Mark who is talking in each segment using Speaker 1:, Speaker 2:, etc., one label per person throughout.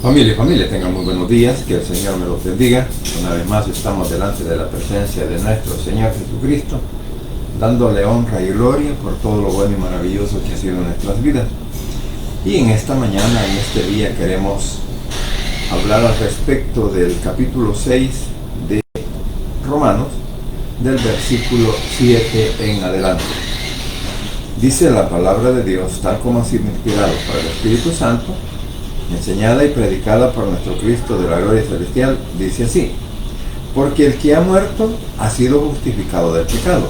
Speaker 1: Familia, tengan muy buenos días, que el Señor me los bendiga. Una vez más estamos delante de la presencia de nuestro Señor Jesucristo, dándole honra y gloria por todo lo bueno y maravilloso que ha sido en nuestras vidas. Y en esta mañana, en este día, queremos hablar al respecto del capítulo 6 de Romanos, del versículo 7 en adelante. Dice la palabra de Dios, tal como ha sido inspirado por el Espíritu Santo, enseñada y predicada por nuestro Cristo de la gloria celestial, dice así: porque el que ha muerto ha sido justificado del pecado,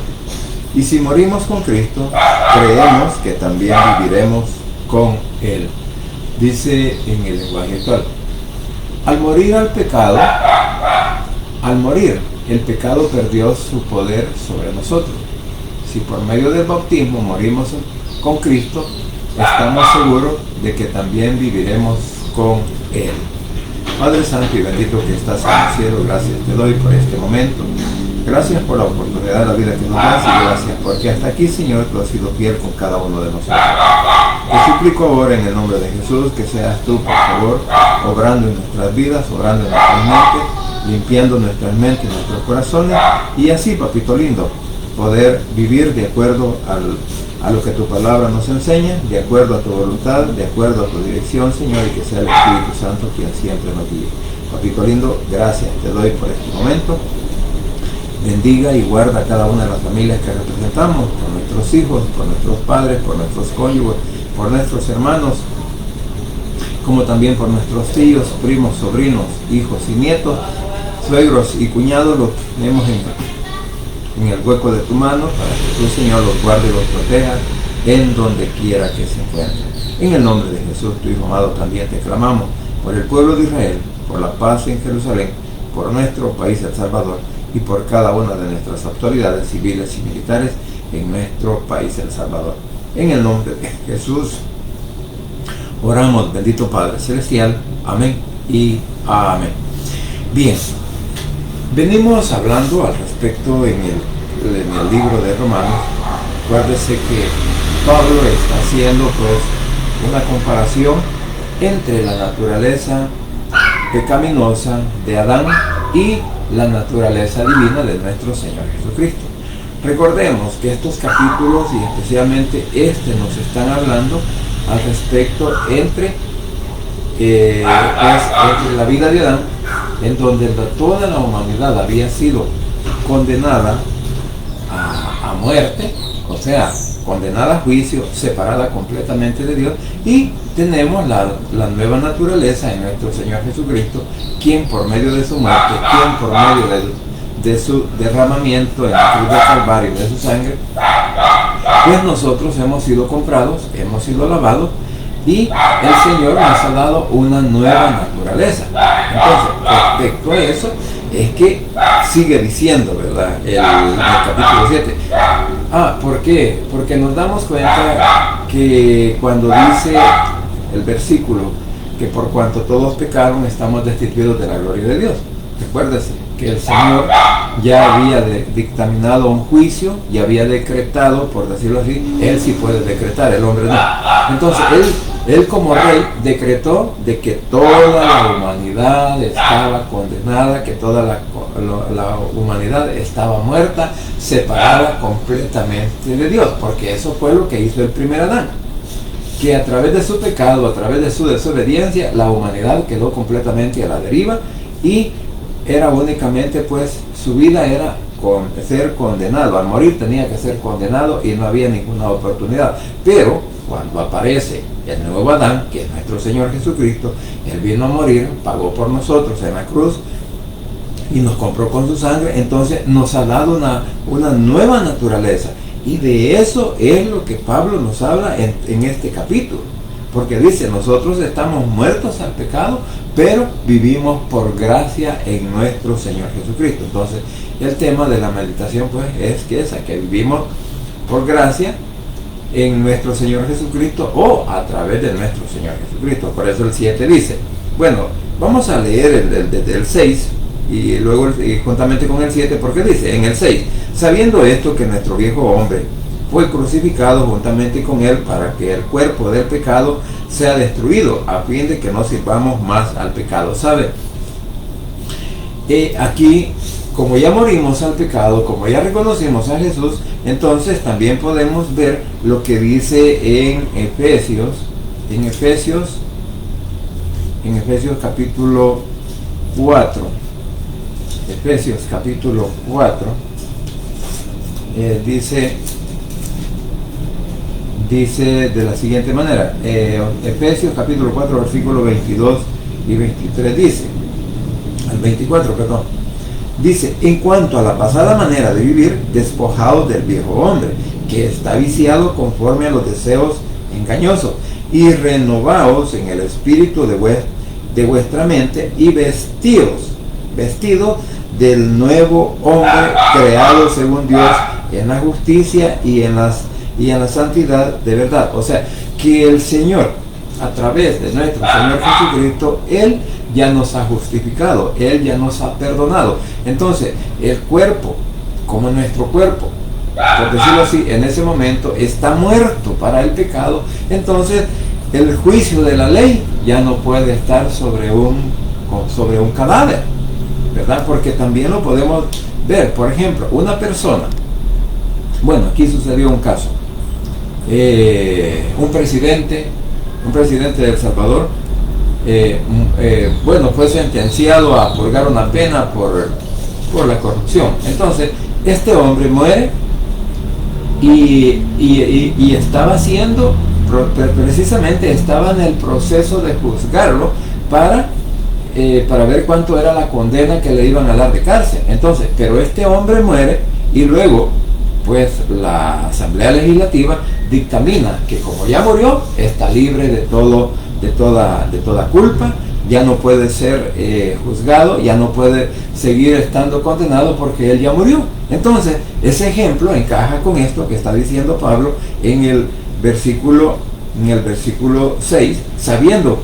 Speaker 1: y si morimos con Cristo, creemos que también viviremos con Él. Dice en el lenguaje actual: al morir el pecado perdió su poder sobre nosotros. Si por medio del bautismo morimos con Cristo, estamos seguros de que también viviremos con Él. Padre Santo y bendito que estás en el cielo, gracias te doy por este momento. Gracias por la oportunidad de la vida que nos das y gracias porque hasta aquí, Señor, tú has sido fiel con cada uno de nosotros. Te suplico ahora en el nombre de Jesús que seas tú, por favor, obrando en nuestras vidas, obrando en nuestras mentes, limpiando nuestras mentes y nuestros corazones, y así, papito lindo, poder vivir de acuerdo a lo que tu palabra nos enseña, de acuerdo a tu voluntad, de acuerdo a tu dirección, Señor, y que sea el Espíritu Santo quien siempre nos guíe. Papito lindo, gracias te doy por este momento. Bendiga y guarda a cada una de las familias que representamos, por nuestros hijos, por nuestros padres, por nuestros cónyuges, por nuestros hermanos, como también por nuestros tíos, primos, sobrinos, hijos y nietos, suegros y cuñados. Los tenemos en el hueco de tu mano, para que tu Señor los guarde y los proteja en donde quiera que se encuentren. En el nombre de Jesús, tu Hijo amado, también te clamamos por el pueblo de Israel, por la paz en Jerusalén, por nuestro país El Salvador y por cada una de nuestras autoridades civiles y militares en nuestro país El Salvador. En el nombre de Jesús oramos, bendito Padre Celestial. Amén y amén. Bien, venimos hablando al respecto en el libro de Romanos. Acuérdese que Pablo está haciendo pues una comparación entre la naturaleza pecaminosa de Adán y la naturaleza divina de nuestro Señor Jesucristo. Recordemos que estos capítulos, y especialmente nos están hablando al respecto entre la vida de Adán, en donde toda la humanidad había sido condenada a muerte, o sea, condenada a juicio, separada completamente de Dios, y tenemos la nueva naturaleza en nuestro Señor Jesucristo, quien por medio de su muerte, quien por medio de su derramamiento en la cruz del Calvario de su sangre, pues nosotros hemos sido comprados, hemos sido lavados, y el Señor nos ha dado una nueva naturaleza. Entonces, respecto a eso, es que sigue diciendo, ¿verdad? El capítulo 7. ¿Por qué? Porque nos damos cuenta que cuando dice el versículo que por cuanto todos pecaron, estamos destituidos de la gloria de Dios. Recuérdese que el Señor ya había dictaminado un juicio y había decretado, por decirlo así, Él sí puede decretar, el hombre no. Entonces, Él como rey decretó de que toda la humanidad estaba condenada, que toda la humanidad estaba muerta, separada completamente de Dios, porque eso fue lo que hizo el primer Adán, que a través de su pecado, a través de su desobediencia, la humanidad quedó completamente a la deriva y era únicamente, pues, su vida era ser condenado. Al morir tenía que ser condenado y no había ninguna oportunidad. Pero cuando aparece el nuevo Adán, que es nuestro Señor Jesucristo, Él vino a morir, pagó por nosotros en la cruz y nos compró con su sangre. Entonces nos ha dado una nueva naturaleza, y de eso es lo que Pablo nos habla en este capítulo, porque dice: nosotros estamos muertos al pecado, pero vivimos por gracia en nuestro Señor Jesucristo. Entonces el tema de la meditación pues es que vivimos por gracia en nuestro Señor Jesucristo, o a través de nuestro Señor Jesucristo. Por eso el 7 dice, bueno, vamos a leer el 6 y luego juntamente con el 7, porque dice en el 6: sabiendo esto, que nuestro viejo hombre fue crucificado juntamente con él, para que el cuerpo del pecado sea destruido, a fin de que no sirvamos más al pecado. ¿Sabe? Aquí, como ya morimos al pecado, como ya reconocimos a Jesús, entonces también podemos ver lo que dice en Efesios capítulo 4. Efesios capítulo 4 dice de la siguiente manera, Efesios capítulo 4 versículo 22 y 23 dice, al 24, perdón, dice: en cuanto a la pasada manera de vivir, despojados del viejo hombre, que está viciado conforme a los deseos engañosos, y renovaos en el espíritu de vuestra mente, y vestidos del nuevo hombre, creado según Dios en la justicia y en la santidad de verdad. O sea, que el Señor, a través de nuestro Señor Jesucristo, Él ya nos ha justificado, Él ya nos ha perdonado. Entonces, el cuerpo, como nuestro cuerpo, por decirlo así, en ese momento está muerto para el pecado. Entonces, el juicio de la ley ya no puede estar sobre un cadáver, ¿verdad? Porque también lo podemos ver. Por ejemplo, una persona, bueno, aquí sucedió un caso, un presidente de El Salvador, fue sentenciado a purgar una pena por la corrupción. Entonces, este hombre muere y estaba precisamente estaba en el proceso de juzgarlo para ver cuánto era la condena que le iban a dar de cárcel. Entonces, pero este hombre muere y luego, pues, la Asamblea Legislativa dictamina que como ya murió, está libre de toda culpa, ya no puede ser juzgado, ya no puede seguir estando condenado porque él ya murió. Entonces, ese ejemplo encaja con esto que está diciendo Pablo en el versículo 6, sabiendo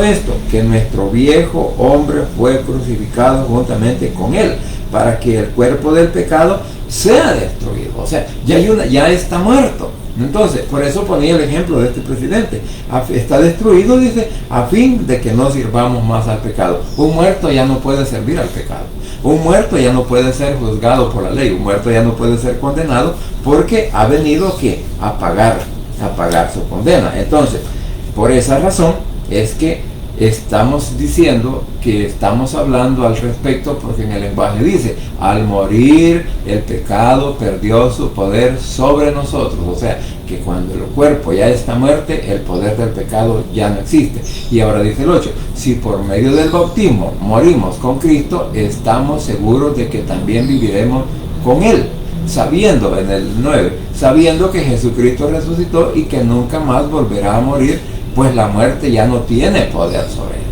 Speaker 1: esto, que nuestro viejo hombre fue crucificado juntamente con él, para que el cuerpo del pecado sea destruido. O sea, ya está muerto. Entonces, por eso ponía el ejemplo de este presidente. Está destruido, dice, a fin de que no sirvamos más al pecado. Un muerto ya no puede servir al pecado. Un muerto ya no puede ser juzgado por la ley. Un muerto ya no puede ser condenado, porque ha venido a pagar su condena. Entonces, por esa razón es que estamos diciendo que estamos hablando al respecto, porque en el lenguaje dice: al morir el pecado perdió su poder sobre nosotros. O sea, que cuando el cuerpo ya está muerto, el poder del pecado ya no existe. Y ahora dice el 8: si por medio del bautismo morimos con Cristo, estamos seguros de que también viviremos con Él, sabiendo, en el 9, sabiendo que Jesucristo resucitó y que nunca más volverá a morir, pues la muerte ya no tiene poder sobre él.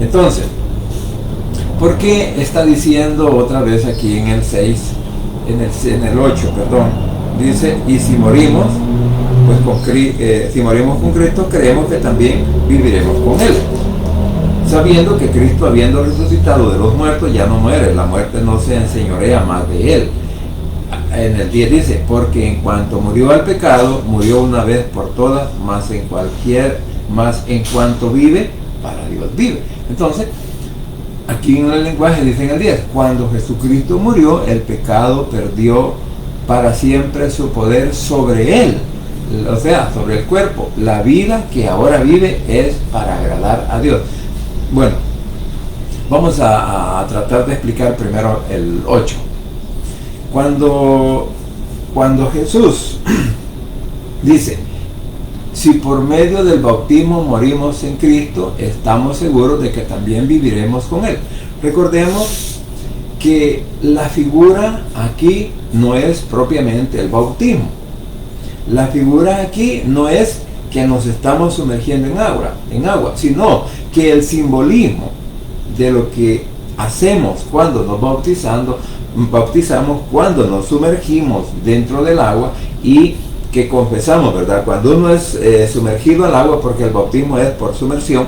Speaker 1: Entonces, ¿por qué está diciendo otra vez aquí en el 6, en el 8, perdón? Dice: y si morimos, pues si morimos con Cristo, creemos que también viviremos con él, sabiendo que Cristo, habiendo resucitado de los muertos, ya no muere, la muerte no se enseñorea más de él. En el 10 dice: porque en cuanto murió al pecado, murió una vez por todas, más en cuanto vive, para Dios vive. Entonces, aquí en el lenguaje dice en el 10: cuando Jesucristo murió, el pecado perdió para siempre su poder sobre él, o sea, sobre el cuerpo. La vida que ahora vive es para agradar a Dios. Bueno, vamos a tratar de explicar primero el 8. Cuando Jesús dice: si por medio del bautismo morimos en Cristo, estamos seguros de que también viviremos con Él. Recordemos que la figura aquí no es propiamente el bautismo. La figura aquí no es que nos estamos sumergiendo en agua, sino que el simbolismo de lo que hacemos cuando nos bautizamos, cuando nos sumergimos dentro del agua y que confesamos, ¿verdad? Cuando uno es sumergido al agua, porque el bautismo es por sumersión,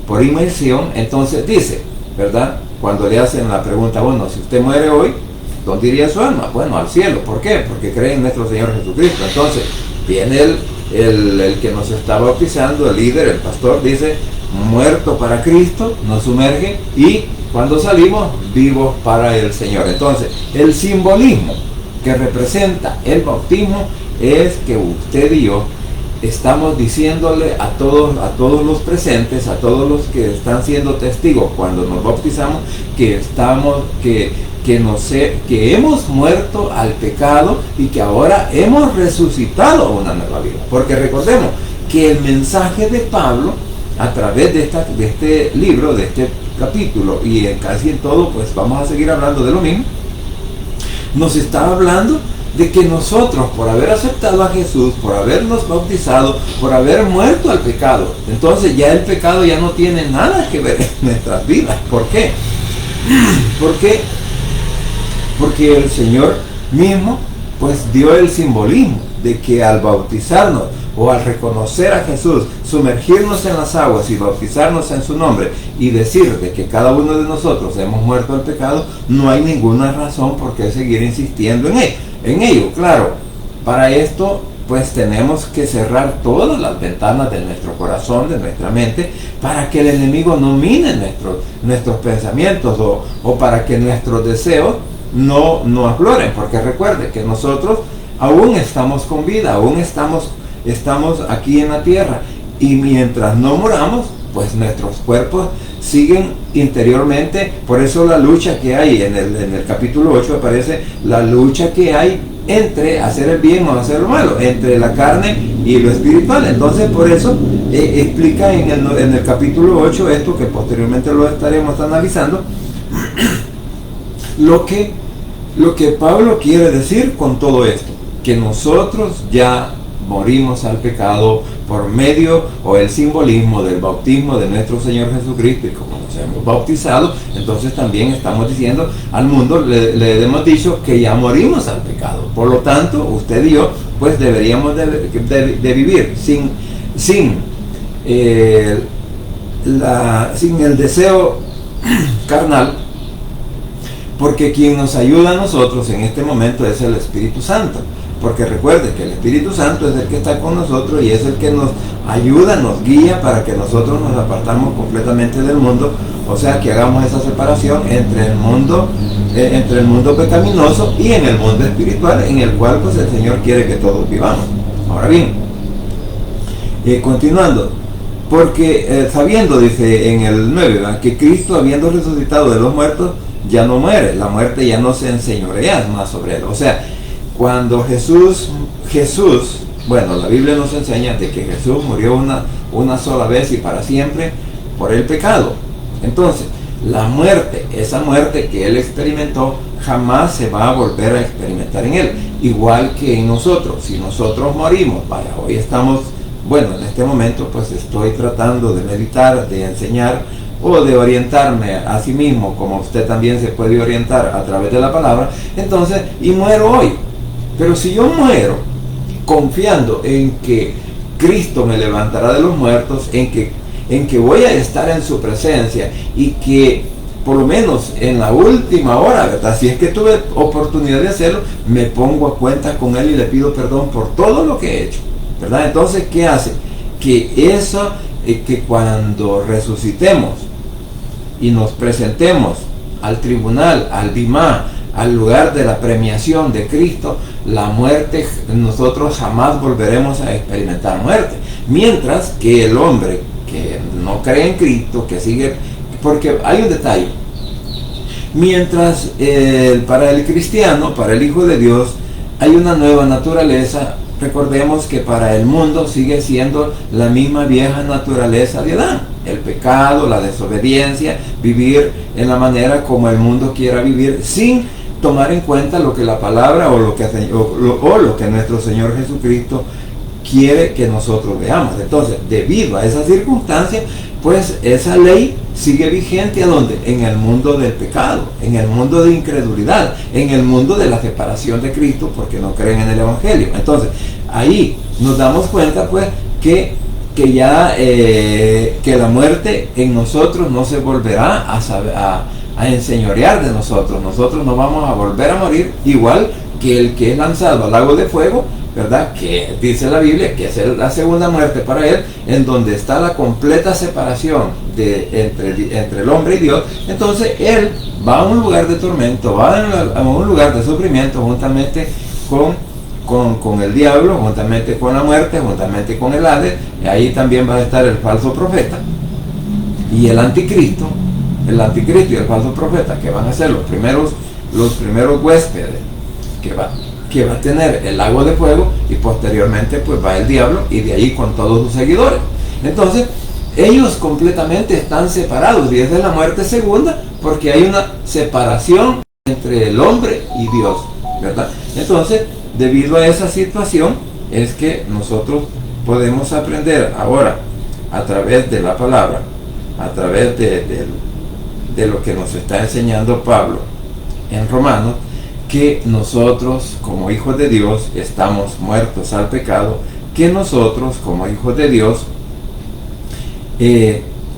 Speaker 1: por inmersión, entonces dice, ¿verdad? Cuando le hacen la pregunta: bueno, si usted muere hoy, ¿dónde iría su alma? Bueno, al cielo. ¿Por qué? Porque cree en nuestro Señor Jesucristo. Entonces, viene el que nos está bautizando, el líder, el pastor, dice, muerto para Cristo, nos sumerge, y cuando salimos, vivos para el Señor. Entonces, el simbolismo que representa el bautismo es que usted y yo estamos diciéndole a todos los presentes, a todos los que están siendo testigos cuando nos bautizamos, que hemos muerto al pecado y que ahora hemos resucitado a una nueva vida. Porque recordemos que el mensaje de Pablo, a través de este libro, de este capítulo, y casi en todo, pues vamos a seguir hablando de lo mismo, nos está hablando de que nosotros, por haber aceptado a Jesús, por habernos bautizado, por haber muerto al pecado, entonces ya el pecado ya no tiene nada que ver en nuestras vidas. ¿Por qué? Porque el Señor mismo pues dio el simbolismo de que al bautizarnos o al reconocer a Jesús, sumergirnos en las aguas y bautizarnos en su nombre y decir de que cada uno de nosotros hemos muerto al pecado, no hay ninguna razón por qué seguir insistiendo en ello. Claro, para esto pues tenemos que cerrar todas las ventanas de nuestro corazón, de nuestra mente, para que el enemigo no mine nuestros pensamientos o para que nuestros deseos no afloren, porque recuerde que nosotros aún estamos con vida, aún estamos aquí en la tierra, y mientras no moramos, pues nuestros cuerpos siguen interiormente. Por eso la lucha que hay en el capítulo 8 aparece la lucha que hay entre hacer el bien o hacer lo malo, entre la carne y lo espiritual. Entonces por eso explica en el capítulo 8 esto, que posteriormente lo estaremos analizando, lo que Pablo quiere decir con todo esto, que nosotros ya morimos al pecado por medio o el simbolismo del bautismo de nuestro Señor Jesucristo, y como nos hemos bautizado, entonces también estamos diciendo al mundo, le hemos dicho que ya morimos al pecado. Por lo tanto, usted y yo pues deberíamos de vivir sin el deseo carnal, porque quien nos ayuda a nosotros en este momento es el Espíritu Santo. Porque recuerde que el Espíritu Santo es el que está con nosotros y es el que nos ayuda, nos guía para que nosotros nos apartamos completamente del mundo, o sea, que hagamos esa separación entre el mundo pecaminoso y en el mundo espiritual, en el cual pues el Señor quiere que todos vivamos. Ahora bien, continuando, porque sabiendo, dice en el 9, ¿verdad?, que Cristo, habiendo resucitado de los muertos, ya no muere, la muerte ya no se enseñorea más sobre él. O sea, cuando Jesús, bueno, la Biblia nos enseña de que Jesús murió una sola vez y para siempre por el pecado. Entonces, la muerte, esa muerte que él experimentó, jamás se va a volver a experimentar en él. Igual que en nosotros, si nosotros morimos, vaya, hoy estamos, bueno, en este momento pues estoy tratando de meditar, de enseñar o de orientarme a sí mismo, como usted también se puede orientar a través de la palabra. Entonces, y muero hoy. Pero si yo muero confiando en que Cristo me levantará de los muertos, en que voy a estar en su presencia y que por lo menos en la última hora, ¿verdad?, si es que tuve oportunidad de hacerlo, me pongo a cuenta con él y le pido perdón por todo lo que he hecho, ¿verdad? Entonces, ¿qué hace? Que cuando resucitemos y nos presentemos al tribunal, al Bimá, al lugar de la premiación de Cristo, la muerte, nosotros jamás volveremos a experimentar muerte. Mientras que el hombre que no cree en Cristo, que sigue, porque hay un detalle, mientras para el cristiano, para el Hijo de Dios, hay una nueva naturaleza. Recordemos que para el mundo sigue siendo la misma vieja naturaleza de Adán, el pecado, la desobediencia, vivir en la manera como el mundo quiera vivir, sin tomar en cuenta lo que la palabra o lo que nuestro Señor Jesucristo quiere que nosotros veamos. Entonces, debido a esa circunstancia, pues esa ley sigue vigente ¿a dónde? En el mundo del pecado, en el mundo de incredulidad, en el mundo de la separación de Cristo, porque no creen en el Evangelio. Entonces, ahí nos damos cuenta pues que la muerte en nosotros no se volverá a enseñorear de nosotros. Nosotros no vamos a volver a morir, igual que el que es lanzado al lago de fuego, ¿verdad? Que dice la Biblia que es la segunda muerte para él, en donde está la completa separación entre el hombre y Dios. Entonces él va a un lugar de tormento, va a un lugar de sufrimiento juntamente con el diablo, juntamente con la muerte, juntamente con el Hades, y ahí también va a estar el falso profeta y el anticristo y el falso profeta, que van a ser los primeros huéspedes que va a tener el lago de fuego, y posteriormente pues va el diablo, y de ahí con todos sus seguidores. Entonces ellos completamente están separados, y esa es la muerte segunda, porque hay una separación entre el hombre y Dios, ¿verdad? Entonces, debido a esa situación es que nosotros podemos aprender ahora, a través de la palabra, a través de lo que nos está enseñando Pablo en Romanos, que nosotros como hijos de Dios estamos muertos al pecado, que nosotros como hijos de Dios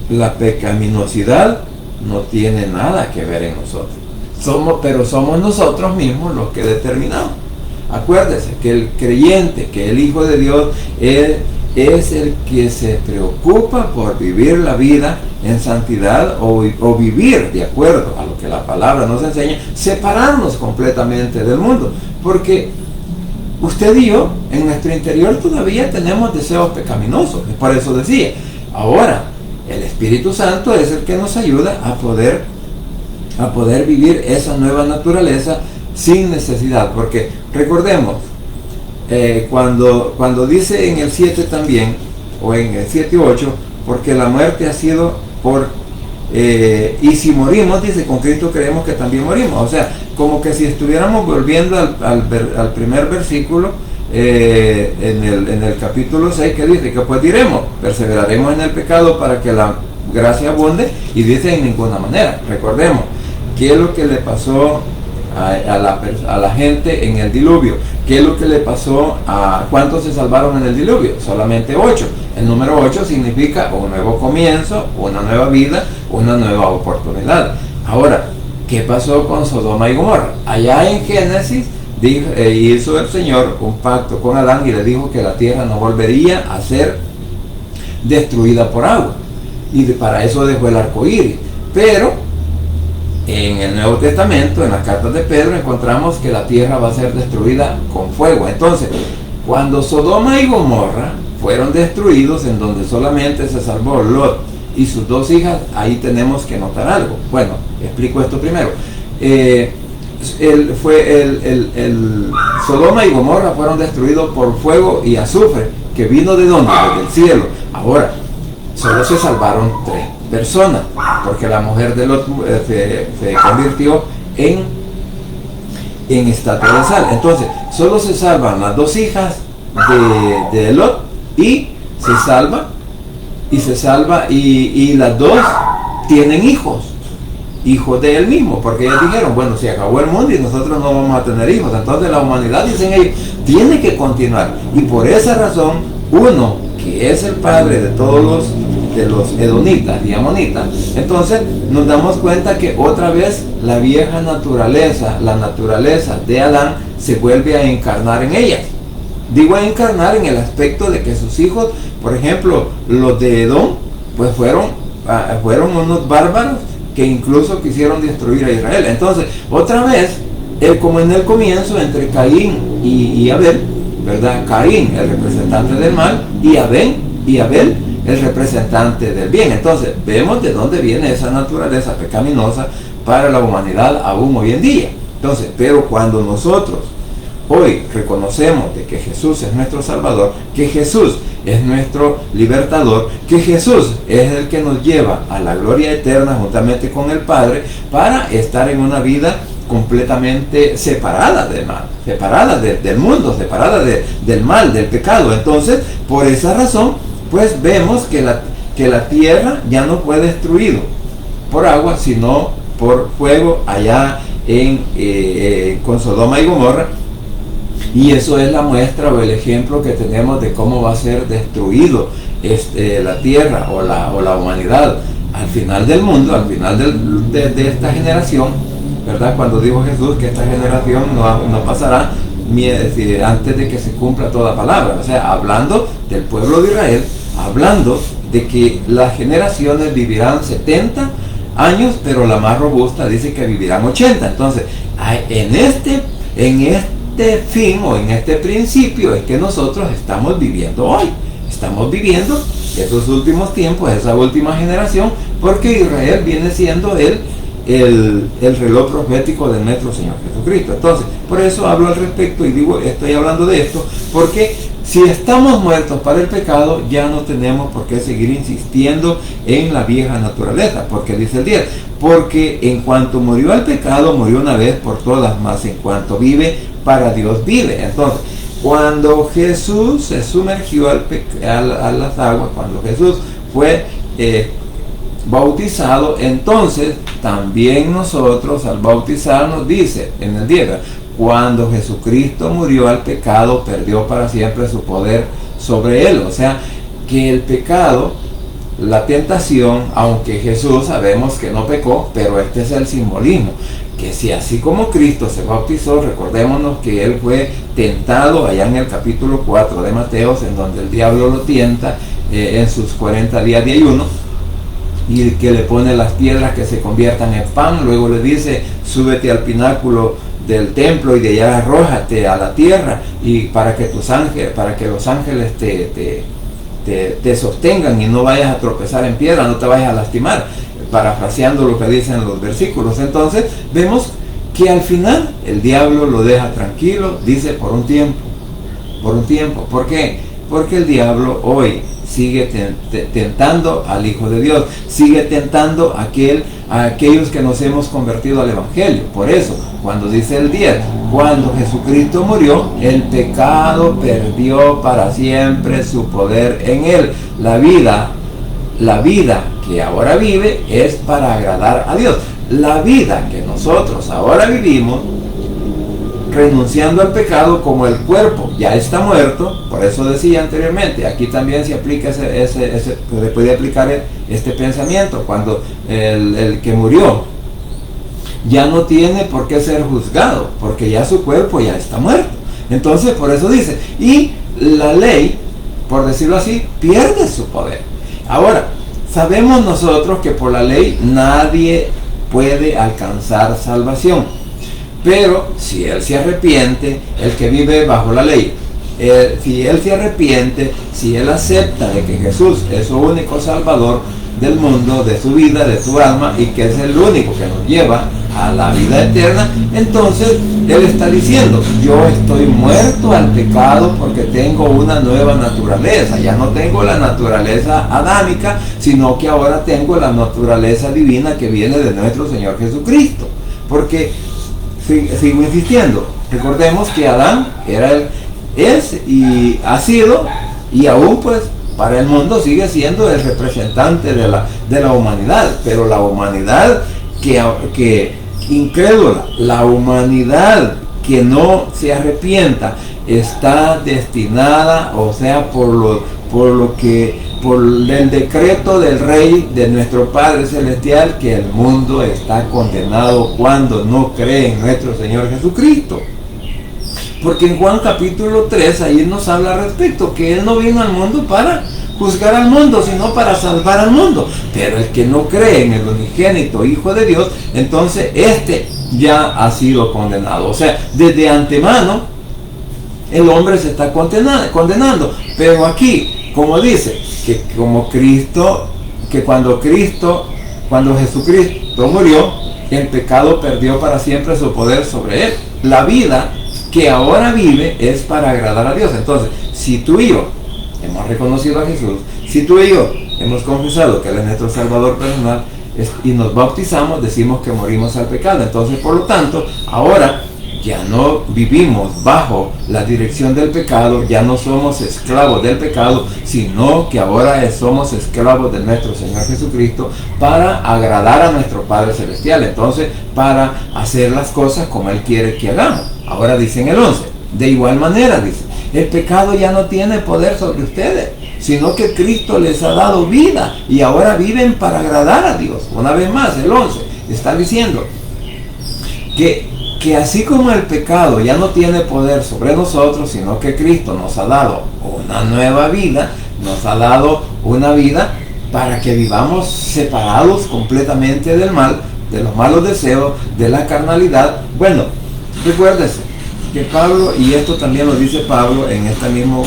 Speaker 1: la pecaminosidad no tiene nada que ver en nosotros, pero somos nosotros mismos los que determinamos. Acuérdese que el creyente, que el hijo de Dios es el que se preocupa por vivir la vida en santidad, o vivir de acuerdo a lo que la palabra nos enseña, separarnos completamente del mundo, porque usted y yo en nuestro interior todavía tenemos deseos pecaminosos. Por eso decía, ahora el Espíritu Santo es el que nos ayuda a poder vivir esa nueva naturaleza sin necesidad, porque recordemos, cuando dice en el 7 también, o en el 7 y 8, porque la muerte ha sido y si morimos, dice, con Cristo creemos que también morimos. O sea, como que si estuviéramos volviendo al primer versículo, en el capítulo 6, que dice que pues diremos, perseveraremos en el pecado para que la gracia abunde, y dice en ninguna manera. Recordemos, ¿qué es lo que le pasó a la gente en el diluvio? ¿Qué es lo que le pasó cuántos se salvaron en el diluvio? Solamente 8. El número 8 significa un nuevo comienzo, una nueva vida, una nueva oportunidad. Ahora, ¿qué pasó con Sodoma y Gomorra? Allá en Génesis hizo el Señor un pacto con Adán y le dijo que la tierra no volvería a ser destruida por agua, y para eso dejó el arco iris. Pero en el Nuevo Testamento, en las cartas de Pedro, encontramos que la tierra va a ser destruida con fuego. Entonces, cuando Sodoma y Gomorra fueron destruidos, en donde solamente se salvó Lot y sus 2 hijas, ahí tenemos que notar algo. Bueno, explico esto primero. Sodoma y Gomorra fueron destruidos por fuego y azufre, que vino ¿de dónde? Del cielo. Ahora, solo se salvaron 3 personas, porque la mujer de Lot se convirtió en estatua de sal. Entonces, solo se salvan las 2 hijas de Lot, y las 2 tienen hijos de él mismo, porque ellos dijeron, bueno, se acabó el mundo y nosotros no vamos a tener hijos, entonces la humanidad, dicen ellos, tiene que continuar, y por esa razón uno que es el padre de todos los edonitas y amonitas, entonces nos damos cuenta que otra vez la vieja naturaleza, la naturaleza de Adán, se vuelve a encarnar en ellas. Digo a encarnar en el aspecto de que sus hijos, por ejemplo, los de Edom, pues fueron unos bárbaros que incluso quisieron destruir a Israel. Entonces, otra vez, como en el comienzo, entre Caín y Abel, ¿verdad? Caín, el representante del mal, y Abel, el representante del bien. Entonces, vemos de dónde viene esa naturaleza pecaminosa para la humanidad aún hoy en día. Entonces, pero cuando nosotros hoy reconocemos de que Jesús es nuestro Salvador, que Jesús es nuestro libertador, que Jesús es el que nos lleva a la gloria eterna juntamente con el Padre, para estar en una vida completamente separada del mal, separada del mundo, separada del mal, del pecado. Entonces, por esa razón, pues vemos que la tierra ya no fue destruida por agua, sino por fuego allá con Sodoma y Gomorra. Y eso es la muestra o el ejemplo que tenemos de cómo va a ser destruido la tierra o la humanidad al final del mundo, al final de esta generación, ¿verdad? Cuando dijo Jesús que esta generación no pasará, antes de que se cumpla toda palabra. O sea, hablando del pueblo de Israel, hablando de que las generaciones vivirán 70 años, pero la más robusta dice que vivirán 80. Entonces, en este fin o en este principio es que nosotros estamos viviendo hoy. Estamos viviendo esos últimos tiempos, esa última generación, porque Israel viene siendo el reloj profético de nuestro Señor Jesucristo. Entonces, por eso hablo al respecto y digo, estoy hablando de esto, porque si estamos muertos para el pecado, ya no tenemos por qué seguir insistiendo en la vieja naturaleza, porque dice el 10, porque en cuanto murió el pecado, murió una vez por todas, mas en cuanto vive, para Dios vive. Entonces, cuando Jesús se sumergió a las aguas, cuando Jesús fue bautizado, entonces también nosotros al bautizarnos, dice en el 10, cuando Jesucristo murió al pecado, perdió para siempre su poder sobre él. O sea, que el pecado, la tentación, aunque Jesús sabemos que no pecó, pero este es el simbolismo, que si así como Cristo se bautizó, recordémonos que él fue tentado allá en el capítulo 4 de Mateos, en donde el diablo lo tienta en sus 40 días de ayuno, y que le pone las piedras que se conviertan en pan. Luego le dice, súbete al pináculo del templo y de allá arrójate a la tierra, y para que los ángeles te sostengan y no vayas a tropezar en piedra, no te vayas a lastimar, parafraseando lo que dicen los versículos. Entonces vemos que al final el diablo lo deja tranquilo, dice por un tiempo. ¿Por qué? Porque el diablo hoy sigue tentando al Hijo de Dios, sigue tentando a aquellos que nos hemos convertido al Evangelio. Por eso, cuando dice el 10, cuando Jesucristo murió, el pecado perdió para siempre su poder en él. La vida que ahora vive es para agradar a Dios. La vida que nosotros ahora vivimos, renunciando al pecado, como el cuerpo ya está muerto, por eso decía anteriormente, aquí también se aplica se puede aplicar este pensamiento, cuando el que murió ya no tiene por qué ser juzgado, porque ya su cuerpo ya está muerto. Entonces, por eso dice, y la ley, por decirlo así, pierde su poder. Ahora, sabemos nosotros que por la ley nadie puede alcanzar salvación. Pero si él se arrepiente, el que vive bajo la ley, si él se arrepiente, si él acepta de que Jesús es su único salvador del mundo, de su vida, de su alma, y que es el único que nos lleva a la vida eterna, entonces él está diciendo, yo estoy muerto al pecado porque tengo una nueva naturaleza. Ya no tengo la naturaleza adámica, sino que ahora tengo la naturaleza divina que viene de nuestro Señor Jesucristo. Porque sigo insistiendo, recordemos que Adán es y ha sido, y aún pues para el mundo sigue siendo el representante de la humanidad, pero la humanidad que incrédula, la humanidad que no se arrepienta, está destinada, o sea, por el decreto del Rey, de nuestro Padre Celestial, que el mundo está condenado cuando no cree en nuestro Señor Jesucristo. Porque en Juan capítulo 3, ahí nos habla al respecto, que Él no vino al mundo para juzgar al mundo, sino para salvar al mundo. Pero el que no cree en el unigénito Hijo de Dios, entonces este ya ha sido condenado. O sea, desde antemano, el hombre se está condenando. Pero aquí, como dice, que como Cristo, que cuando Jesucristo murió, el pecado perdió para siempre su poder sobre él. La vida que ahora vive es para agradar a Dios. Entonces, si tú y yo hemos reconocido a Jesús, si tú y yo hemos confesado que Él es nuestro Salvador personal y nos bautizamos, decimos que morimos al pecado. Entonces, por lo tanto, ahora ya no vivimos bajo la dirección del pecado, ya no somos esclavos del pecado, sino que ahora somos esclavos de nuestro Señor Jesucristo para agradar a nuestro Padre Celestial. Entonces, para hacer las cosas como Él quiere que hagamos. Ahora dice en el 11, de igual manera dice, el pecado ya no tiene poder sobre ustedes, sino que Cristo les ha dado vida y ahora viven para agradar a Dios. Una vez más, el 11 está diciendo que que así como el pecado ya no tiene poder sobre nosotros, sino que Cristo nos ha dado una nueva vida, nos ha dado una vida para que vivamos separados completamente del mal, de los malos deseos, de la carnalidad. Bueno, recuérdese que Pablo, y esto también lo dice Pablo en este mismo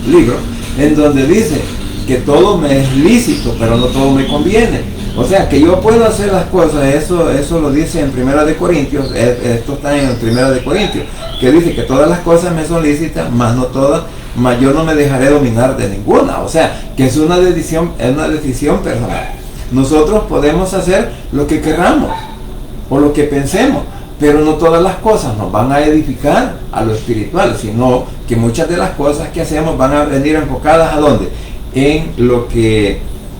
Speaker 1: libro, en donde dice que todo me es lícito, pero no todo me conviene. O sea, que yo puedo hacer las cosas, eso lo dice en Primera de Corintios, esto está en Primera de Corintios, que dice que todas las cosas me son lícitas, mas no todas, mas yo no me dejaré dominar de ninguna. O sea, que es una decisión personal. Nosotros podemos hacer lo que queramos, o lo que pensemos, pero no todas las cosas nos van a edificar a lo espiritual, sino que muchas de las cosas que hacemos van a venir enfocadas ¿a dónde?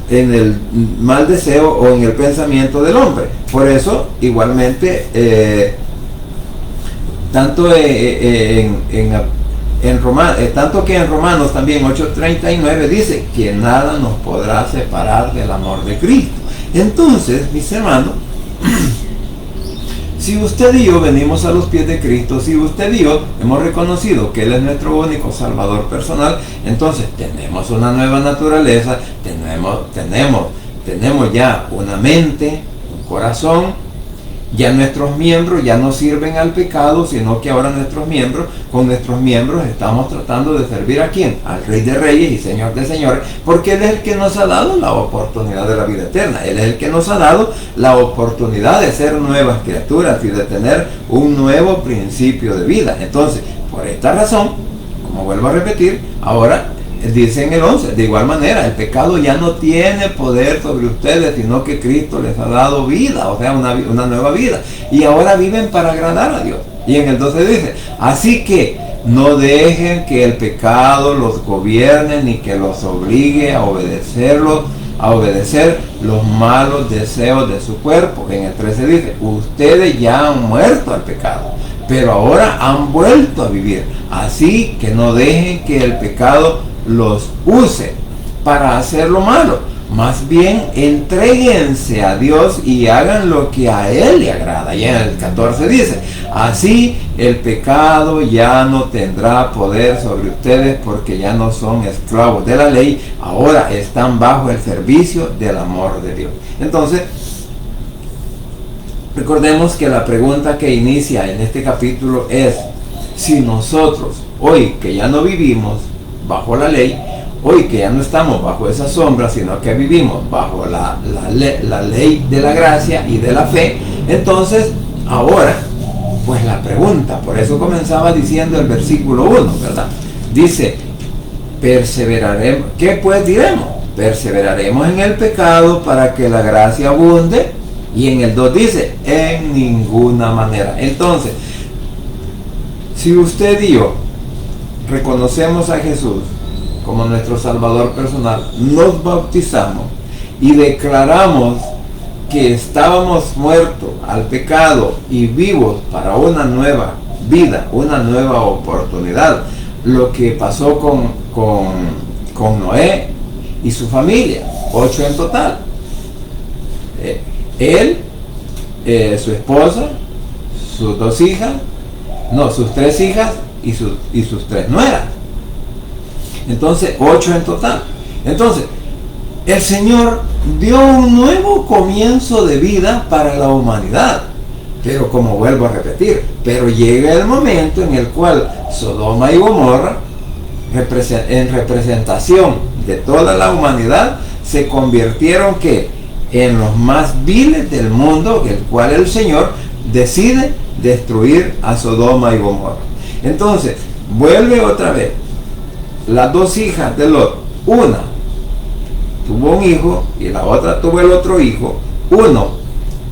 Speaker 1: En el mal deseo o en el pensamiento del hombre. Por eso, igualmente, tanto que en Romanos también 8:39 dice que nada nos podrá separar del amor de Cristo. Entonces, mis hermanos, si usted y yo venimos a los pies de Cristo, si usted y yo hemos reconocido que Él es nuestro único Salvador personal, entonces tenemos una nueva naturaleza, tenemos ya una mente, un corazón. Ya nuestros miembros ya no sirven al pecado, sino que ahora con nuestros miembros estamos tratando de servir ¿a quién? Al Rey de Reyes y Señor de Señores, porque Él es el que nos ha dado la oportunidad de la vida eterna. Él es el que nos ha dado la oportunidad de ser nuevas criaturas y de tener un nuevo principio de vida. Entonces, por esta razón, como vuelvo a repetir, ahora dice en el 11, de igual manera, el pecado ya no tiene poder sobre ustedes, sino que Cristo les ha dado vida, o sea, una nueva vida. Y ahora viven para agradar a Dios. Y en el 12 dice, así que no dejen que el pecado los gobierne, ni que los obligue a obedecer los malos deseos de su cuerpo. En el 13 dice, ustedes ya han muerto al pecado, pero ahora han vuelto a vivir. Así que no dejen que el pecado los use para hacer lo malo, más bien entréguense a Dios y hagan lo que a Él le agrada. Y en el 14 dice, así el pecado ya no tendrá poder sobre ustedes, porque ya no son esclavos de la ley, ahora están bajo el servicio del amor de Dios. Entonces, recordemos que la pregunta que inicia en este capítulo es, si nosotros, hoy que ya no vivimos bajo la ley, hoy que ya no estamos bajo esa sombra, sino que vivimos bajo la ley de la gracia y de la fe, entonces ahora, pues la pregunta, por eso comenzaba diciendo el versículo 1, ¿verdad? Dice, perseveraremos, ¿qué pues diremos? Perseveraremos en el pecado para que la gracia abunde. Y en el 2 dice, en ninguna manera. Entonces, si usted y yo reconocemos a Jesús como nuestro Salvador personal, nos bautizamos y declaramos que estábamos muertos al pecado y vivos para una nueva vida, una nueva oportunidad, lo que pasó con Noé y su familia, 8 en total. Él, su esposa, sus 3 hijas y sus 3 nueras. Entonces 8 en total. Entonces el Señor dio un nuevo comienzo de vida para la humanidad, pero como vuelvo a repetir, pero llega el momento en el cual Sodoma y Gomorra, en representación de toda la humanidad, se convirtieron en los más viles del mundo, el cual el Señor decide destruir a Sodoma y Gomorra. Entonces vuelve otra vez. Las 2 hijas de Lot, una tuvo un hijo y la otra tuvo el otro hijo, uno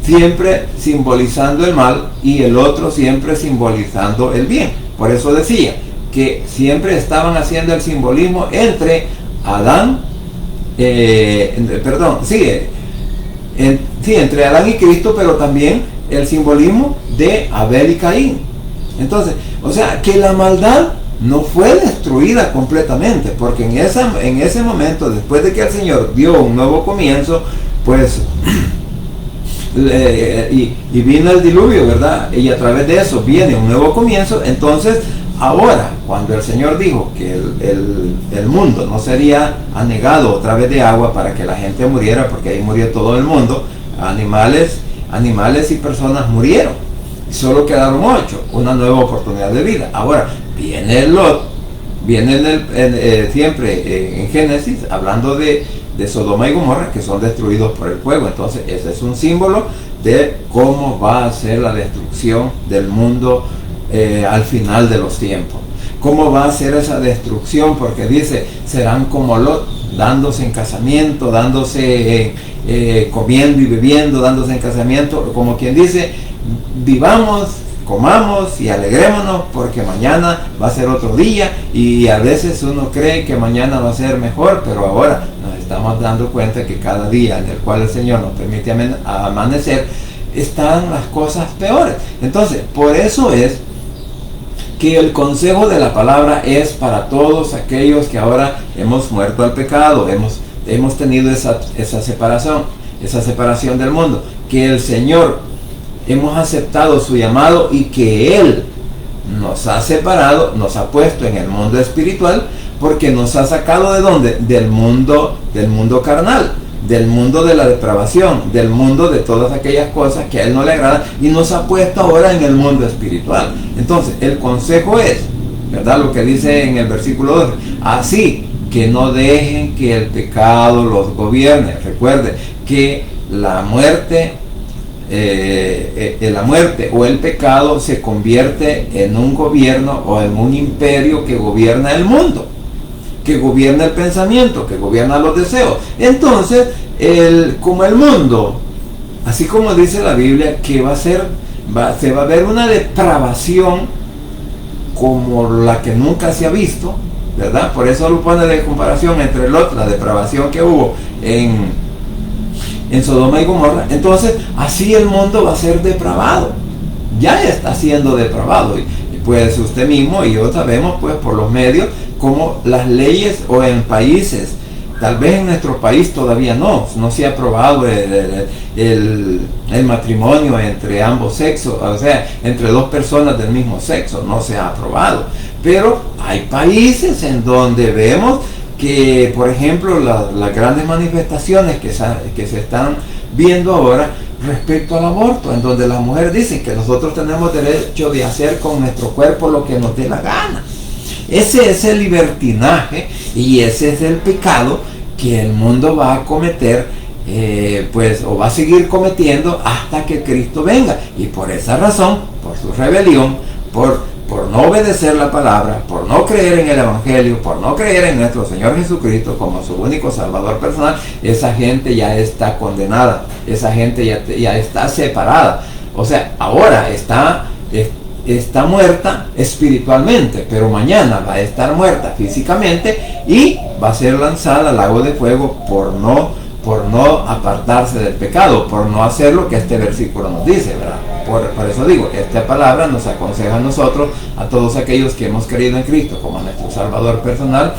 Speaker 1: siempre simbolizando el mal y el otro siempre simbolizando el bien. Por eso decía que siempre estaban haciendo el simbolismo entre Adán, entre Adán y Cristo, pero también el simbolismo de Abel y Caín. Entonces, o sea, que la maldad no fue destruida completamente, porque en ese momento, después de que el Señor dio un nuevo comienzo, pues y vino el diluvio, ¿verdad? Y a través de eso viene un nuevo comienzo. Entonces, ahora, cuando el Señor dijo que el mundo no sería anegado otra vez de agua para que la gente muriera, porque ahí murió todo el mundo, animales y personas murieron, y solo quedaron 8, una nueva oportunidad de vida. Ahora, viene Lot, viene siempre en Génesis, hablando de Sodoma y Gomorra, que son destruidos por el fuego. Entonces, ese es un símbolo de cómo va a ser la destrucción del mundo al final de los tiempos. ¿Cómo va a ser esa destrucción? Porque dice, serán como Lot, dándose en casamiento, dándose comiendo y bebiendo, dándose en casamiento, como quien dice, vivamos, comamos y alegrémonos porque mañana va a ser otro día. Y a veces uno cree que mañana va a ser mejor, pero ahora nos estamos dando cuenta que cada día en el cual el Señor nos permite amanecer, están las cosas peores. Entonces, por eso es que el consejo de la palabra es para todos aquellos que ahora hemos muerto al pecado, hemos tenido esa separación del mundo, que el Señor, hemos aceptado su llamado y que Él nos ha separado, nos ha puesto en el mundo espiritual, porque nos ha sacado ¿de dónde? Del mundo carnal, del mundo de la depravación, del mundo de todas aquellas cosas que a Él no le agradan, y nos ha puesto ahora en el mundo espiritual. Entonces, el consejo es, ¿verdad? Lo que dice en el versículo 12, así que no dejen que el pecado los gobierne. Recuerde que la muerte o el pecado se convierte en un gobierno o en un imperio que gobierna el mundo, que gobierna el pensamiento, que gobierna los deseos. Entonces, como el mundo, así como dice la Biblia, que se va a ver una depravación como la que nunca se ha visto, ¿verdad? Por eso lo pone de comparación entre la depravación que hubo en Sodoma y Gomorra. Entonces, así el mundo va a ser depravado. Ya está siendo depravado. Y pues usted mismo y yo sabemos, pues, por los medios, como las leyes o en países, tal vez en nuestro país todavía no se ha aprobado el matrimonio entre ambos sexos, o sea, entre dos personas del mismo sexo, no se ha aprobado. Pero hay países en donde vemos que, por ejemplo, las grandes manifestaciones que se están viendo ahora respecto al aborto, en donde las mujeres dicen que nosotros tenemos derecho de hacer con nuestro cuerpo lo que nos dé la gana. Ese es el libertinaje y ese es el pecado que el mundo va a cometer, o va a seguir cometiendo hasta que Cristo venga. Y por esa razón, por su rebelión, por no obedecer la palabra, por no creer en el Evangelio, por no creer en nuestro Señor Jesucristo como su único Salvador personal, esa gente ya está condenada, esa gente ya está separada. O sea, ahora está muerta espiritualmente, pero mañana va a estar muerta físicamente y va a ser lanzada al lago de fuego por no apartarse del pecado, por no hacer lo que este versículo nos dice, ¿verdad? Por eso digo, esta palabra nos aconseja a nosotros, a todos aquellos que hemos creído en Cristo como nuestro Salvador personal,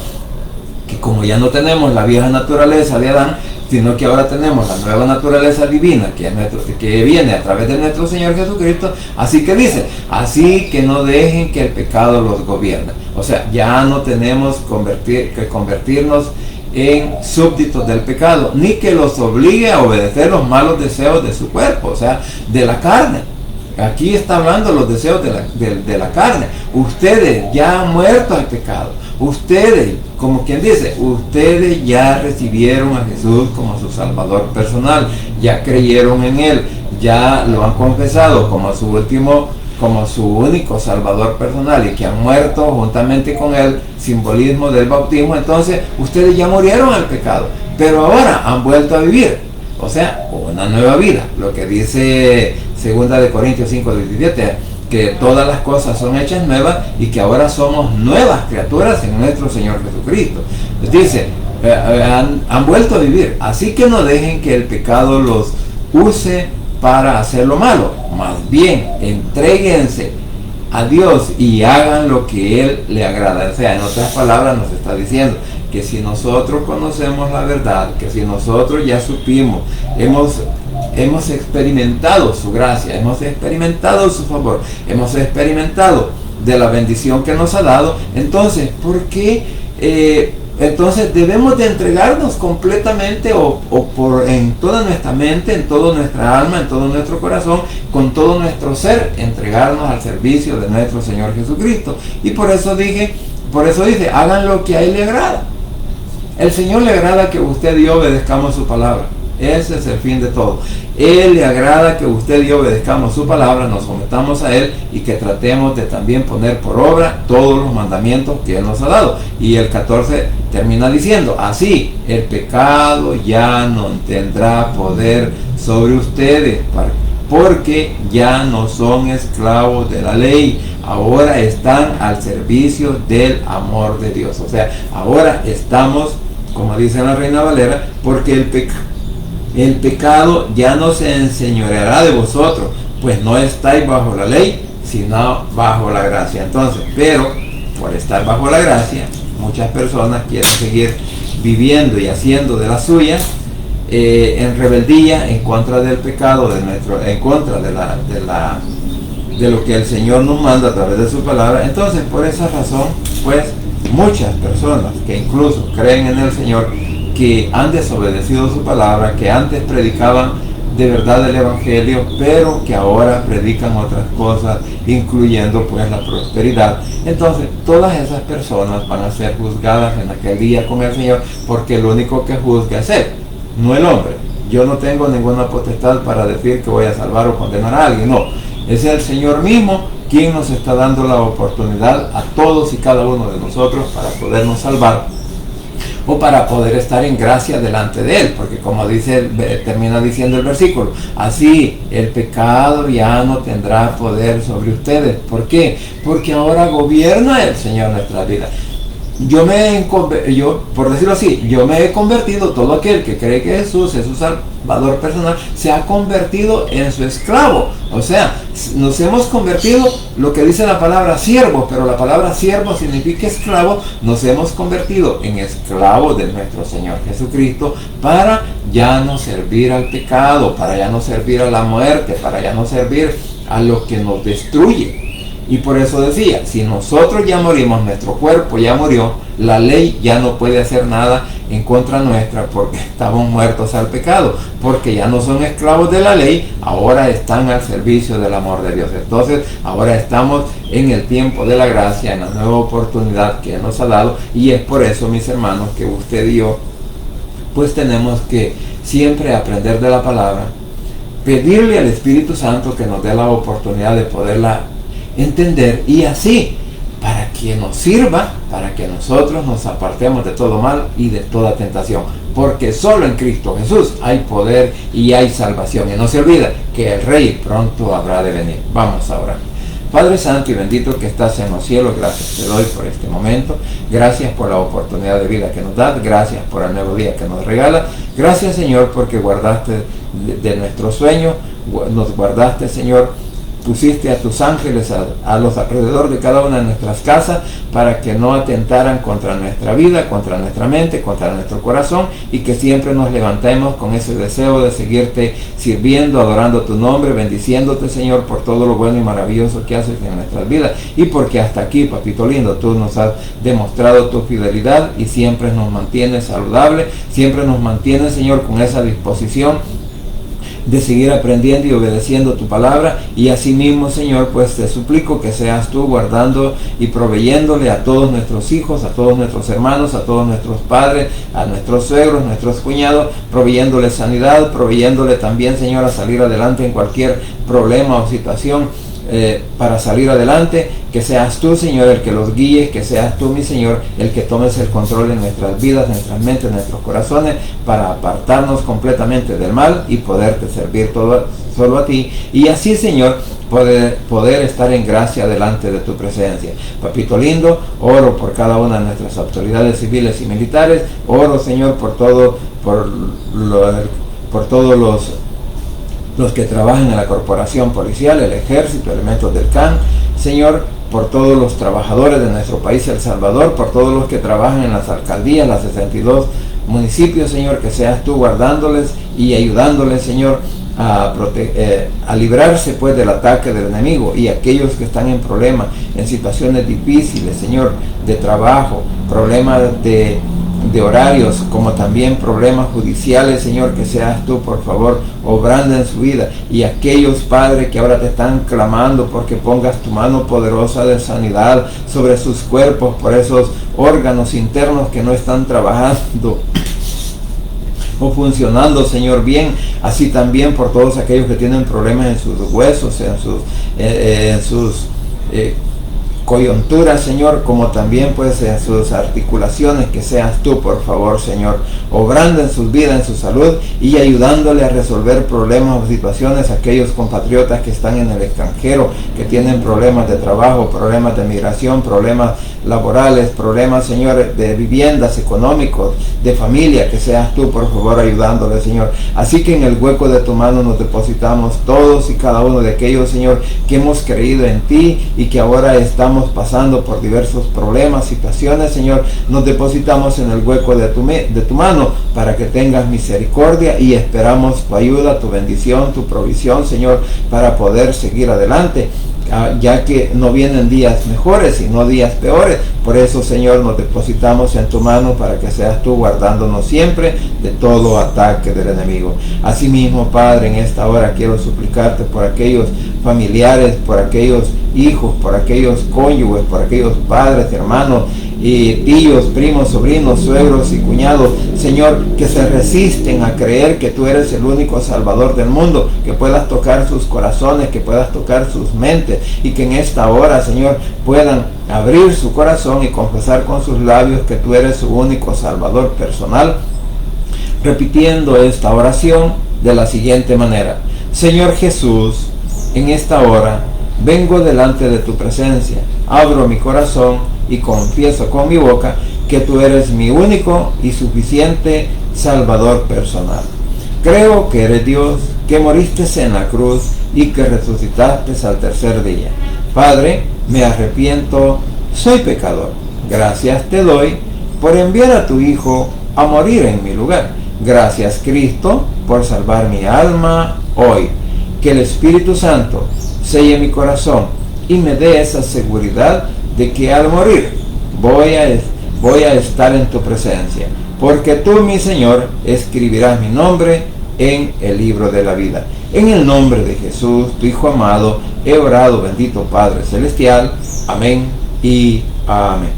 Speaker 1: que como ya no tenemos la vieja naturaleza de Adán, sino que ahora tenemos la nueva naturaleza divina que viene a través de nuestro Señor Jesucristo. Así que dice, así que no dejen que el pecado los gobierne. O sea, ya no tenemos que convertirnos en súbditos del pecado, ni que los obligue a obedecer los malos deseos de su cuerpo, o sea, de la carne. Aquí está hablando los deseos de la carne. Ustedes ya han muerto al pecado. Ustedes, como quien dice, ustedes ya recibieron a Jesús como su Salvador personal, ya creyeron en Él, ya lo han confesado como su único Salvador personal y que han muerto juntamente con Él, simbolismo del bautismo. Entonces, ustedes ya murieron al pecado, pero ahora han vuelto a vivir, o sea, una nueva vida. Lo que dice 2 Corintios 5:17, que todas las cosas son hechas nuevas y que ahora somos nuevas criaturas en nuestro Señor Jesucristo. Dice, han vuelto a vivir, así que no dejen que el pecado los use para hacer lo malo, más bien entréguense a Dios y hagan lo que Él le agrada. O sea, en otras palabras nos está diciendo que si nosotros conocemos la verdad, que si nosotros ya supimos, hemos hemos experimentado su gracia, hemos experimentado su favor, hemos experimentado de la bendición que nos ha dado. Entonces, ¿por qué? Entonces debemos de entregarnos completamente en toda nuestra mente, en toda nuestra alma, en todo nuestro corazón, con todo nuestro ser, entregarnos al servicio de nuestro Señor Jesucristo. Y por eso dice, hagan lo que a Él le agrada. El Señor le agrada que usted y yo obedezcamos su palabra. Ese es el fin de todo. Él le agrada que usted y yo obedezcamos su palabra, nos sometamos a Él y que tratemos de también poner por obra todos los mandamientos que Él nos ha dado. Y el 14 termina diciendo, así el pecado ya no tendrá poder sobre ustedes, porque ya no son esclavos de la ley, ahora están al servicio del amor de Dios. O sea, ahora estamos, como dice la Reina Valera, porque el pecado ya no se enseñoreará de vosotros, pues no estáis bajo la ley, sino bajo la gracia. Entonces, pero por estar bajo la gracia, muchas personas quieren seguir viviendo y haciendo de las suyas, en rebeldía, en contra del pecado, en contra de lo que el Señor nos manda a través de su palabra. Entonces, por esa razón, pues, muchas personas que incluso creen en el Señor, que han desobedecido su palabra, que antes predicaban de verdad el Evangelio, pero que ahora predican otras cosas, incluyendo pues la prosperidad. Entonces, todas esas personas van a ser juzgadas en aquel día con el Señor, porque el único que juzga es Él, no el hombre. Yo no tengo ninguna potestad para decir que voy a salvar o condenar a alguien, no. Es el Señor mismo quien nos está dando la oportunidad a todos y cada uno de nosotros para podernos salvar, o para poder estar en gracia delante de Él, porque como termina diciendo el versículo, así el pecado ya no tendrá poder sobre ustedes. ¿Por qué? Porque ahora gobierna el Señor nuestra vida. Por decirlo así, yo me he convertido, todo aquel que cree que Jesús es su Salvador personal, se ha convertido en su esclavo. O sea, nos hemos convertido, lo que dice la palabra siervo, pero la palabra siervo significa esclavo. Nos hemos convertido en esclavos de nuestro Señor Jesucristo, para ya no servir al pecado, para ya no servir a la muerte, para ya no servir a lo que nos destruye. Y por eso decía, si nosotros ya morimos, nuestro cuerpo ya murió, la ley ya no puede hacer nada en contra nuestra, porque estamos muertos al pecado, porque ya no son esclavos de la ley, ahora están al servicio del amor de Dios. Entonces, ahora estamos en el tiempo de la gracia, en la nueva oportunidad que Él nos ha dado, y es por eso, mis hermanos, que usted y yo, pues tenemos que siempre aprender de la palabra, pedirle al Espíritu Santo que nos dé la oportunidad de poderla entender, y así para que nos sirva, para que nosotros nos apartemos de todo mal y de toda tentación, porque solo en Cristo Jesús hay poder y hay salvación. Y no se olvida que el Rey pronto habrá de venir. Vamos a orar. Padre Santo y bendito que estás en los cielos, gracias te doy por este momento, gracias por la oportunidad de vida que nos das, gracias por el nuevo día que nos regala, gracias Señor porque guardaste de nuestro sueño, nos guardaste Señor, pusiste a tus ángeles a los alrededor de cada una de nuestras casas para que no atentaran contra nuestra vida, contra nuestra mente, contra nuestro corazón, y que siempre nos levantemos con ese deseo de seguirte sirviendo, adorando tu nombre, bendiciéndote Señor por todo lo bueno y maravilloso que haces en nuestras vidas, y porque hasta aquí, papito lindo, tú nos has demostrado tu fidelidad y siempre nos mantienes saludables, siempre nos mantienes Señor con esa disposición de seguir aprendiendo y obedeciendo tu palabra. Y asimismo Señor, pues te suplico que seas tú guardando y proveyéndole a todos nuestros hijos, a todos nuestros hermanos, a todos nuestros padres, a nuestros suegros, nuestros cuñados, proveyéndole sanidad, proveyéndole también Señor a salir adelante en cualquier problema o situación, para salir adelante. Que seas tú Señor el que los guíes, que seas tú mi Señor el que tomes el control en nuestras vidas, en nuestras mentes, en nuestros corazones, para apartarnos completamente del mal y poderte servir solo a ti, y así Señor poder estar en gracia delante de tu presencia. Papito lindo, oro por cada una de nuestras autoridades civiles y militares, oro Señor por todos los que trabajan en la corporación policial, el ejército, elementos del CAN, Señor, por todos los trabajadores de nuestro país, El Salvador, por todos los que trabajan en las alcaldías, las 62 municipios, Señor, que seas tú guardándoles y ayudándoles, Señor, a librarse pues del ataque del enemigo, y aquellos que están en problemas, en situaciones difíciles, Señor, de trabajo, problemas de horarios, como también problemas judiciales, Señor, que seas tú, por favor, obrando en su vida. Y aquellos, Padre, que ahora te están clamando porque pongas tu mano poderosa de sanidad sobre sus cuerpos, por esos órganos internos que no están trabajando o funcionando, Señor, bien, así también por todos aquellos que tienen problemas en sus huesos, en sus coyunturas, Señor, como también pues en sus articulaciones, que seas tú, por favor, Señor, obrando en sus vidas, en su salud, y ayudándole a resolver problemas o situaciones a aquellos compatriotas que están en el extranjero, que tienen problemas de trabajo, problemas de migración, problemas laborales, problemas, Señor, de viviendas, económicos, de familia, que seas tú, por favor, ayudándole, Señor. Así que en el hueco de tu mano nos depositamos todos y cada uno de aquellos, Señor, que hemos creído en ti y que ahora estamos pasando por diversos problemas, situaciones, Señor. Nos depositamos en el hueco de tu mano para que tengas misericordia, y esperamos tu ayuda, tu bendición, tu provisión, Señor, para poder seguir adelante, ya que no vienen días mejores sino días peores. Por eso, Señor, nos depositamos en tu mano para que seas tú guardándonos siempre de todo ataque del enemigo. Asimismo, Padre, en esta hora quiero suplicarte por aquellos familiares, por aquellos hijos, por aquellos cónyuges, por aquellos padres, hermanos y tíos, primos, sobrinos, suegros y cuñados, Señor, que se resisten a creer que tú eres el único Salvador del mundo, que puedas tocar sus corazones, que puedas tocar sus mentes, y que en esta hora, Señor, puedan abrir su corazón y confesar con sus labios que tú eres su único Salvador personal, repitiendo esta oración de la siguiente manera: Señor Jesús, en esta hora vengo delante de tu presencia, abro mi corazón y confieso con mi boca que tú eres mi único y suficiente Salvador personal. Creo que eres Dios, que moriste en la cruz y que resucitaste al tercer día. Padre, me arrepiento, soy pecador. Gracias te doy por enviar a tu Hijo a morir en mi lugar. Gracias, Cristo, por salvar mi alma hoy. Que el Espíritu Santo selle mi corazón y me dé esa seguridad de que al morir voy a estar en tu presencia, porque tú, mi Señor, escribirás mi nombre en el libro de la vida. En el nombre de Jesús, tu Hijo amado, he orado, bendito Padre Celestial. Amén y amén.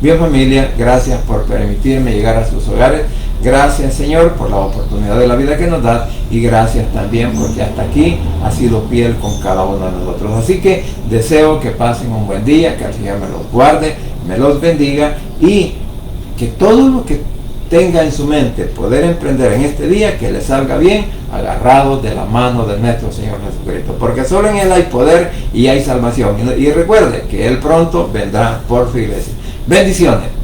Speaker 1: Bien, familia, gracias por permitirme llegar a sus hogares. Gracias, Señor, por la oportunidad de la vida que nos da, y gracias también porque hasta aquí ha sido fiel con cada uno de nosotros. Así que deseo que pasen un buen día, que el Señor me los guarde, me los bendiga, y que todo lo que tenga en su mente poder emprender en este día, que le salga bien, agarrados de la mano de nuestro Señor Jesucristo, porque solo en Él hay poder y hay salvación. Y recuerde que Él pronto vendrá por su iglesia. Bendiciones.